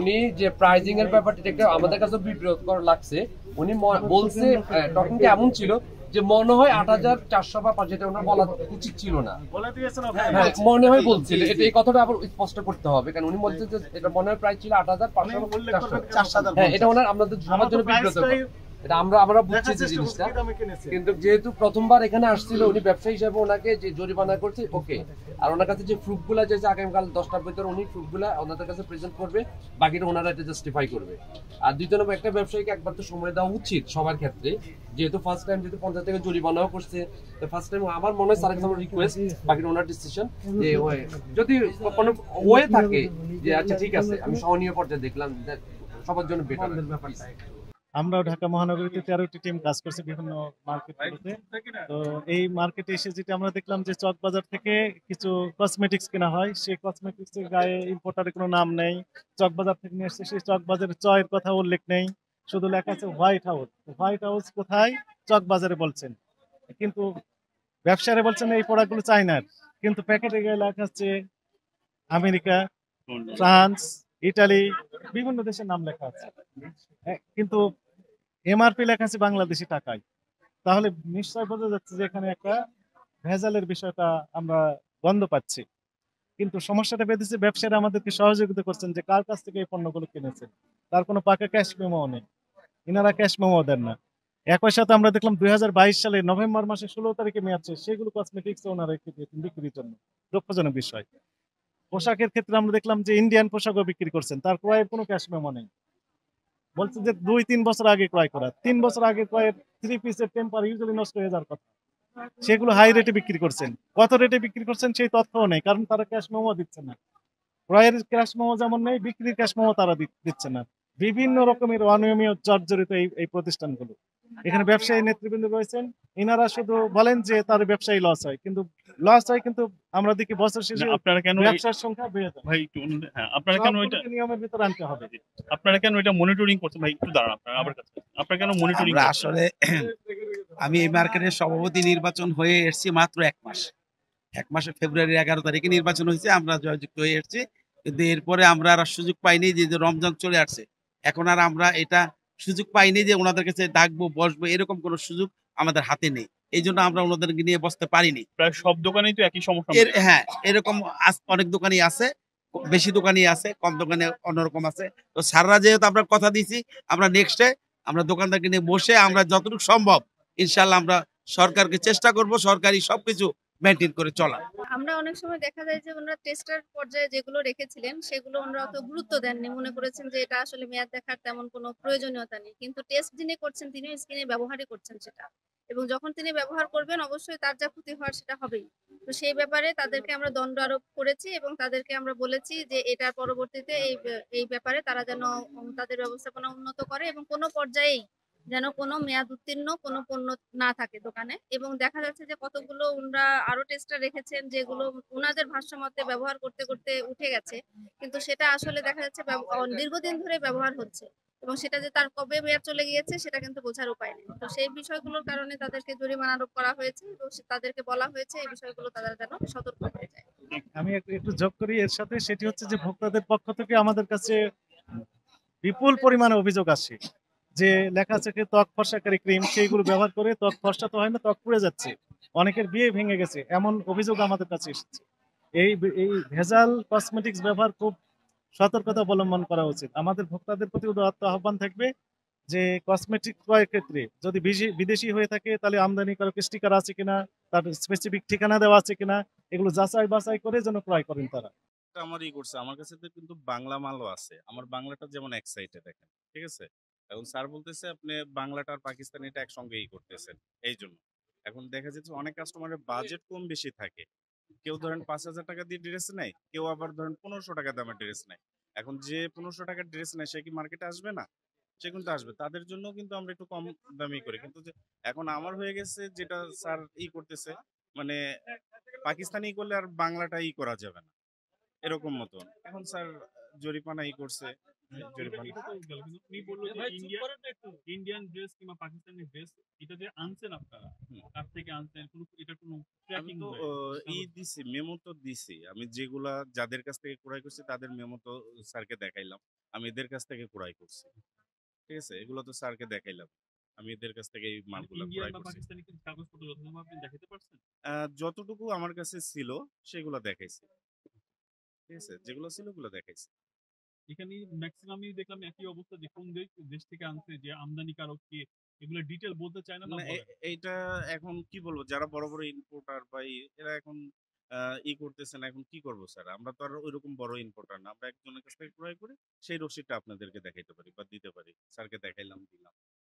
উনি যে প্রাইজিং এর ব্যাপারটা এটা আমাদের কাছে বিব্রতকর লাগছে। উনি বলছে টকিংটা এমন ছিল যে মনে হয় ৮,৪০০ বা ৫ যেটা ওনার বলা উচিত ছিল না, মনে হয় বলছিল। এটা এই কথাটা আবার স্পষ্ট করতে হবে, কারণ উনি বলছে যে এটা মনে হয় প্রাইস ছিল ৮,৫০০। হ্যাঁ, এটা ওনার আমাদের সবার জন্য বিব্রতকর। এটা আমরা বুঝছি যে জিনিসটা, কিন্তু যেহেতু প্রথমবার এখানে আসছিল উনি ব্যবসায়ী হিসেবে ওনাকে যে জরিমানা করছে ওকে, আর ওনার কাছে যে প্রুফগুলা যে আগামীকাল 10টার ভিতরে উনি প্রুফগুলা ওনাদের কাছে প্রেজেন্ট করবে, বাকিটা ওনারা এটা জাস্টিফাই করবে। আর দ্বিতীয় নম্বর, একটা ব্যবসায়ীকে একবার তো সময় দেওয়া উচিত সবার ক্ষেত্রে, যেহেতু ফার্স্ট টাইম যেহেতু 50 টাকা জরিমানাও করছে, তো ফার্স্ট টাইম আমার মনে হয় স্যার কাছে আমার রিকোয়েস্ট, বাকিটা ওনার ডিসিশন, যে যদি কোনো ওয়ে থাকে যে আচ্ছা ঠিক আছে আমি সহনীয় পর্যায়ে দেখলাম, সবার জন্য বেটার। আমরাও ঢাকা মহানগরীতে 13টি টিম কাজ করছি বিভিন্ন মার্কেটগুলোতে। তো এই মার্কেটে এসে যেটা আমরা দেখলাম যে চকবাজার থেকে কিছু কসমেটিক্স কেনা হয়, সেই কসমেটিক্স এর গায়ে ইম্পোর্টারের কোনো নাম নেই। চকবাজার থেকে নিয়ে এসছে, সেই চকবাজারের চয়ের কথা উল্লেখ নেই, শুধু লেখা আছে হোয়াইট হাউস। হোয়াইট হাউস কোথায়? চকবাজারে বলছেন, কিন্তু ব্যবসায়ীরা বলছেন এই প্রোডাক্টগুলো চায়নার, কিন্তু প্যাকেটে গায়ে লেখা হচ্ছে আমেরিকা, ফ্রান্স, ইটালি, বিভিন্ন দেশের নাম লেখা আছে, কিন্তু এমআরপি লেখা আছে বাংলাদেশি টাকায়। তাহলে নিশ্চয় বোঝা যাচ্ছে যে এখানে একটা ভেজালের বিষয়টা আমরা গন্ধ পাচ্ছি। কিন্তু সমস্যাটা বেঁধেছে ব্যবসায়ীরা আমাদেরকে সহযোগিতা করছেন যে কার কাছ থেকে এই পণ্যগুলো কিনেছেন, তার কোনো পাকা ক্যাশ মেমো নেই, ইনারা ক্যাশ মেমো দেন না। একই সাথে আমরা দেখলাম 2022 সালে নভেম্বর মাসে 16 তারিখে মেয়াদ শেষ, সেগুলো কসমেটিক্স ওনারা রেখে দিয়েছেন বিক্রির জন্য। দুঃখজনক বিষয়। পোশাকের ক্ষেত্রে আমরা দেখলাম যে ইন্ডিয়ান পোশাকও বিক্রি করছেন, তার ক্রয়ের কোনো ক্যাশ মেমো নেই, বলছে যে 2-3 বছর আগে ক্রয় করা, 3 বছর আগে ক্রয়ের 3 পিসের টেম্পার ইউজুয়ালি নষ্ট হয়ে যাওয়ার কথা, সেগুলো হাই রেটে বিক্রি করছেন। কত রেটে বিক্রি করছেন সেই তথ্যও নেই, কারণ তারা ক্যাশ মেমো দিচ্ছে না। ক্রয়ের ক্যাশ মেমো যেমন নেই, বিক্রির ক্যাশ মেমো তারা দিচ্ছে না। বিভিন্ন রকমের অনিয়মীয় জর্জরিত এই প্রতিষ্ঠানগুলো। এখানে ব্যবসায়ী নেতৃবৃন্দ রয়েছেন, ইনারা শুধু বলেন যে তার ব্যবসায়ী লস হয়, কিন্তু লস হয়, কিন্তু আমরা দেখি বছর শেষে আপনারা কেন ব্যবসার সংখ্যা বেড়ে যায়। ভাই হ্যাঁ, আপনারা কেন এটা নিয়মের ভিতরে আনতে হবে? আপনারা কেন এটা মনিটরিং করছেন? ভাই একটু দাঁড়ান, আপনারা আবার কাছে আপনারা কেন মনিটরিং? আসলে আমি এই মার্কেটের সভাপতি নির্বাচন হয়ে এসেছি মাত্র 1 মাস। 1 মাসে ফেব্রুয়ারির 11 তারিখে নির্বাচন হয়েছে, আমরা জয়যুক্ত হয়ে এসেছি। কিন্তু এরপরে আমরা আর সুযোগ পাইনি, যে রমজান চলে আসছে, এখন আর আমরা এটা সুযোগ পাইনি যে ওনাদের কাছে ডাকবো বসবো, এরকম কোনো সুযোগ আমাদের হাতে নেই। এই জন্য আমরা ওনাদেরকে নিয়ে বসতে পারিনি। প্রায় সব দোকানেই তো একই সমস্যা। হ্যাঁ, এরকম অনেক দোকানই আছে, বেশি দোকানই আছে, কম দোকানে অন্যরকম আছে। তো স্যাররা যেহেতু আমরা কথা দিয়েছি, আমরা নেক্সটে আমরা দোকানদারকে নিয়ে বসে আমরা যতটুকু সম্ভব ইনশাল্লাহ আমরা সরকারকে চেষ্টা করব সরকারি সবকিছু মেনটেন করে চলা। আমরা অনেক সময় দেখা যায় যে ওনারা টেস্টার পর্যায়ে যেগুলো রেখেছিলেন সেগুলো ওনারা অত গুরুত্ব দেননি, মনে করেছেন যে এটা আসলে মেয়াদ দেখার তেমন কোনো প্রয়োজনীয়তা নেই। কিন্তু টেস্ট যিনি করছেন তিনি স্কিনে ব্যবহারই করছেন সেটা, এবং যখন তিনি ব্যবহার করবেন অবশ্যই তার যা ক্ষতি হওয়ার সেটা হবেই। তো সেই ব্যাপারে তাদেরকে আমরা দণ্ড আরোপ করেছি এবং তাদেরকে আমরা বলেছি যে এটার পরবর্তীতে এই ব্যাপারে তারা যেন তাদের ব্যবস্থাপনা উন্নত করে এবং কোনো পর্যায়েই যেন কোনো মেয়াদ উত্তীর্ণ কোনো পণ্য না থাকে দোকানে। এবং দেখা যাচ্ছে যে কতগুলো ওনারা আরো টেস্টার রেখেছেন যেগুলো ওনাদের ভাষ্যমতে ব্যবহার করতে করতে উঠে গেছে, কিন্তু সেটা আসলে দেখা যাচ্ছে দীর্ঘদিন ধরে ব্যবহার হচ্ছে, এবং সেটা যে তার কবে মেয়াদ চলে গিয়েছে সেটা কিন্তু বোঝার উপায় নেই। তো সেই বিষয়গুলোর কারণে তাদেরকে জরিমানা আরোপ করা হয়েছে এবং তাদেরকে বলা হয়েছে এই বিষয়গুলো তারা যেন সতর্ক হয়ে যায়। আমি একটু যোগ করি এর সাথে, সেটি হচ্ছে যে ভোক্তাদের পক্ষ থেকে আমাদের কাছে বিপুল পরিমাণে অভিযোগ আসে যে লেখা আছে কি ত্বক ফর্সাকারী ক্রিম, সেইগুলো ব্যবহার করে ত্বক ফর্সা তো হয় না, ত্বক পুড়ে যাচ্ছে, অনেকের বিয়ে ভেঙে গেছে, এমন অভিযোগ আমাদের কাছে এসেছে। এই এই ভেজাল কসমেটিক্স ব্যবহার খুব সতর্কতা অবলম্বন করা উচিত। আমাদের ভোক্তাদের প্রতি উদাত্ত আহ্বান থাকবে যে কসমেটিক ক্রয়ের ক্ষেত্রে যদি বিদেশি হয়ে থাকে তাহলে আমদানিকারক স্টিকার আছে কিনা, তার স্পেসিফিক ঠিকানা দেওয়া আছে কিনা, এগুলো যাচাই বাছাই করে যেন ক্রয় করেন তারা। আমারই করছে, আমার কাছে তো কিন্তু বাংলা মালও আছে, আমার বাংলাটা যেমন এক সাইডে দেখেন, ঠিক আছে। এখন স্যার বলতেছে আপনি বাংলাটা আর পাকিস্তানিটা একসঙ্গেই করতেছেন, এই জন্য এখন দেখা যাচ্ছে অনেক কাস্টমারের বাজেট কম বেশি থাকে। কেউ ধরেন 5,000 টাকা দিয়ে ড্রেস নেয়, কেউ আবার ধরেন 1500 টাকা দামের ড্রেস নেয়। এখন যে 1500 টাকার ড্রেস নেয় সে কি মার্কেটে আসবে না? সে কিন্তু আসবে, তাদের জন্য কিন্তু আমরা একটু কম দামি করি। কিন্তু এখন আমার হয়ে গেছে যেটা স্যার করতেছে, মানে পাকিস্তানি করলে আর বাংলাটা করা যাবে না, এরকম মতন। এখন স্যার জরিমানা করছে। এটা জরিমানা এটা তো গেল, কিন্তু উনি বললো যে ইন্ডিয়ান ড্রেস কিংবা পাকিস্তানি ড্রেস এটা যে আনছেন আপনারা, হুম। কার থেকে আনছেন, এটা কোনো আমি ট্র্যাকিং তো দিছি, মেমো তো দিছি। আমি যেগুলা যাদের কাছ থেকে ক্রয় করছি তাদের মেমো তো স্যারকে দেখাইলাম। আমি এদের কাছ থেকে ক্রয় করছি। ঠিক আছে? এগুলো তো স্যারকে দেখাইলাম। আমি এদের কাছ থেকে এই মালগুলা ইন্ডিয়ান ক্রয় বা করছি। পাকিস্তানি কিন্তু কাগজপত্র যথাযথ আপনি দেখাতে পারছেন? যতটুকু আমার কাছে ছিল সেগুলা দেখাইছি। ঠিক আছে? যেগুলো ছিল ওগুলো দেখাইছি। এখানে ম্যাক্সিমামই দেখলাম একই অবস্থা, যে কোন দেশ থেকে আনছে, যে আমদানিকারক কে, এগুলো ডিটেল বলতে চায় না বা মানে বলে না। এইটা এখন কি বলবো, যারা বড় বড় ইম্পোর্টার বা এরা এখন করতেছে না, এখন কি করবো স্যার? আমরা তো আর ওইরকম বড় ইম্পোর্টার না, আমরা একজনের কাছ থেকে ক্রয় করে সেই রসিদটা আপনাদেরকে দেখাইতে পারি বা দিতে পারি, স্যারকে দেখাইলাম, দিলাম।